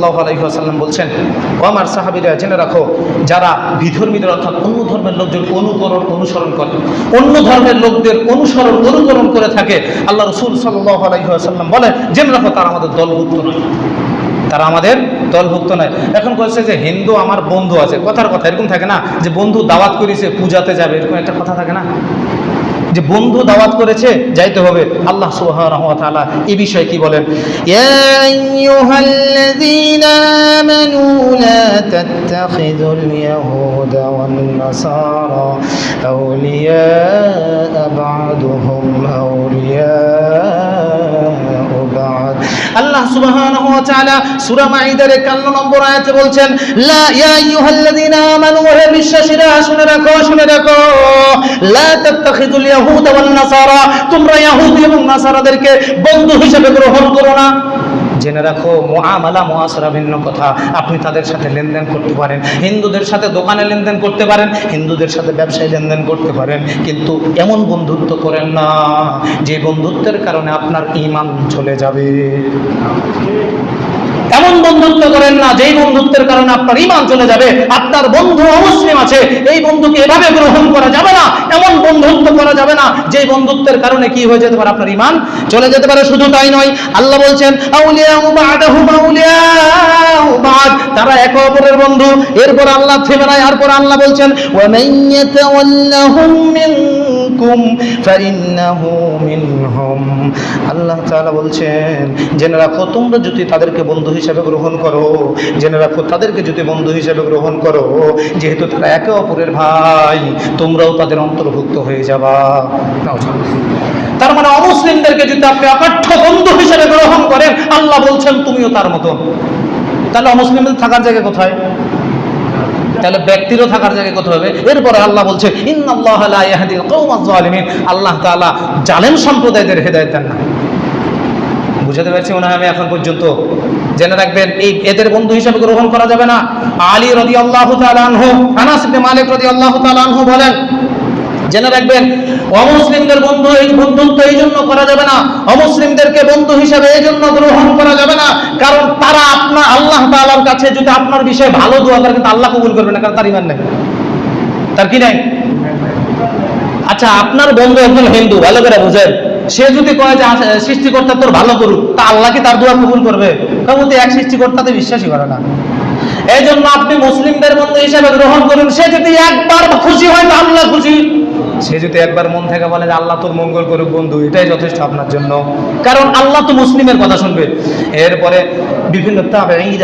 সাল্লাল্লাহু আলাইহি ওয়াসাল্লাম বলছেন, ও আমার সাহাবীরা জেনে রাখো, যারা বিধর্মীদের অর্থাৎ অন্য ধর্মের লোকদের অনুসরণ করে, অন্য ধর্মের লোকদের অনুকরণ করে থাকে, আল্লাহ রাসূল সাল্লাল্লাহু আলাইহি ওয়াসাল্লাম বলেন জেনে রাখো তারা আমাদের দলভুক্ত নয়, তারা আমাদের দলভুক্ত নয়। এখন বলছে যে হিন্দু আমার বন্ধু আছে, কথার কথা এরকম থাকে না যে বন্ধু দাওয়াত করেছে পূজাতে যাবে, এরকম একটা কথা থাকে না যে বন্ধু দাওয়াত করেছে যাইতে হবে। আল্লাহ সুবহানাহু ওয়া তাআলা এই বিষয়ে কি বলেন, ইয়া আইয়ুহাল্লাযীনা আমানু লা তাত্তাখিযুল ইয়াহুদা ওয়ান নাসারা আউলিয়া বা'দুহুম আউলিয়া বা'দ। আল্লাহ সুবহানাহু ওয়া তাআলা সূরা মাঈদার 51 নম্বর আয়াতে বলছেন, লা ইয়া আইয়ুহাল্লাযীনা আমানু, হে বিশ্বাসীরা শুনে রাখো, লা তাত্তাখিযুল ইয়াহুদা ওয়ান নাসারা, তোমরা ইহুদি এবং নাসারাদেরকে বন্ধু হিসেবে গ্রহণ করো না। জেনে রাখো মুআমালা মুআশারা ভিন্ন কথা। আপনি তাদের সাথে লেনদেন করতে পারেন, হিন্দুদের সাথে দোকানে লেনদেন করতে পারেন, হিন্দুদের সাথে ব্যবসায় লেনদেন করতে পারেন, কিন্তু এমন বন্ধুত্ব করেন না যে বন্ধুত্বের কারণে আপনার ঈমান চলে যাবে। এমন বন্ধুত্ব করেন না যেই বন্ধুত্বের কারণে আপনার ঈমান চলে যাবে। আপনার বন্ধু অমুসলিম আছে, এই বন্ধুকে এভাবে গ্রহণ করা যাবে না, এমন বন্ধুত্ব করা যাবে না যেই বন্ধুত্বের কারণে কি হয়ে যেতে পারে, আপনার ঈমান চলে যেতে পারে। শুধু তাই নয়, আল্লাহ বলছেন আউলিয়াউ বা'দাহুম আউলিয়াউ বা'দ, তারা একে অপরের বন্ধু। এরপর আল্লাহ থেমে নাই, এরপর আল্লাহ বলছেন ওয়া মান ইয়াতাওয়াল্লাহুম মিনকুম ফাইন্নাহু মিনহুম। আল্লাহ তাআলা বলছেন জেনে রাখো তোমরা যদি তাদেরকে বন্ধু হিসেবে গ্রহণ করো, জেনে রাখো তাদেরকে যদি বন্ধু হিসেবে গ্রহণ করো, যেহেতু তারা একে অপরের ভাই, তোমরাও তাদের অন্তর্ভুক্ত হয়ে যাবা। তার মানে অমুসলিমদেরকে যদি আপনি অকথ্য বন্ধু হিসেবে গ্রহণ করেন, আল্লাহ বলছেন তুমিও তার মতন। তাহলে অমুসলিমদের থাকার জায়গা কোথায়? তাহলে ব্যক্তিরও থাকার জায়গা কোথায় হবে? এরপরে আল্লাহ বলছে ইন্নাল্লাহা লা ইয়াহদিল কওমাজ জালিমিন, আল্লাহ তাআলা জালেম সম্প্রদায়দের হেদায়েত দেন না। বুঝাতে পারছি মনে হয় আমি এখন পর্যন্ত? জেনে রাখবেন এদের বন্ধু হিসেবে গ্রহণ করা যাবে না। আলী রাদিয়াল্লাহু তাআলা আনহু, আনাস ইবনে মালিক রাদিয়াল্লাহু তাআলা আনহু বলেন, জেনে রাখবেন অমুসলিমদের বন্ধুত্ব এই জন্য করা যাবে না, অমুসলিমদেরকে বন্ধু হিসেবে এই জন্য গ্রহণ করা যাবে না কারণ তারা আপনার আল্লাহ তাআলার কাছে যদি আপনার বিষয়ে ভালো দোয়া করে, কিন্তু আল্লাহ কবুল করবে না, কারণ তার ঈমান নেই। তার কি নাই? আচ্ছা, আপনার বন্ধু একজন হিন্দু, ভালো করে বুঝেন, সে যদি কয় যে সৃষ্টিকর্তা তোর ভালো করুক, তা আল্লাহ কি তার দোয়া কবুল করবে? কারণ এক সৃষ্টিকর্তাতে বিশ্বাসই করে না। এই জন্য আপনি মুসলিমদের বন্ধু হিসেবে গ্রহণ করুন। সে যদি একবার খুশি হয় তো আল্লাহ খুশি, সে যদি একবার মন থেকে বলে যে আল্লাহ তোর মঙ্গল করুক বন্ধু, এটাই যথেষ্ট আপনার জন্য, কারণ আল্লাহ তো মুসলিমের কথা শুনবে। এরপরে বিভিন্ন